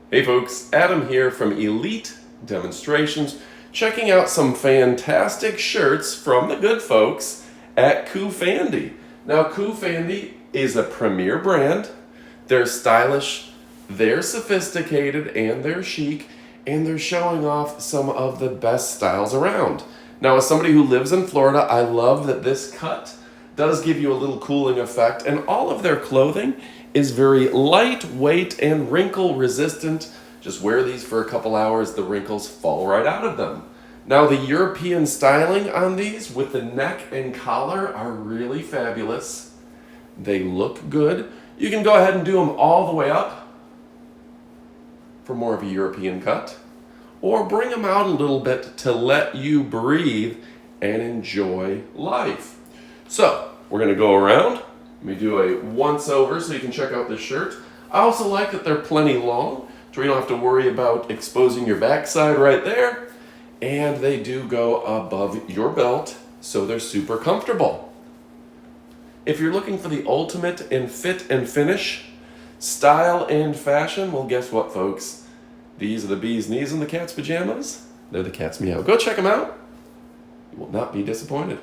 Hey folks, Adam here from Elite Demonstrations, checking out some fantastic shirts from the good folks at COOFANDY. Now COOFANDY is a premier brand. They're stylish, they're sophisticated, and they're chic, and they're showing off some of the best styles around. Now as somebody who lives in Florida, I love that this cut does give you a little cooling effect, and all of their clothing is very lightweight and wrinkle resistant. Just wear these for a couple hours, the wrinkles fall right out of them. Now the European styling on these with the neck and collar are really fabulous. They look good. You can go ahead and do them all the way up for more of a European cut, or bring them out a little bit to let you breathe and enjoy life. So we're going to go around. Let me do a once over so you can check out this shirt. I also like that they're plenty long, so you don't have to worry about exposing your backside right there. And they do go above your belt, so they're super comfortable. If you're looking for the ultimate in fit and finish, style and fashion, well guess what folks? These are the bee's knees and the cat's pajamas. They're the cat's meow. Go check them out. You will not be disappointed.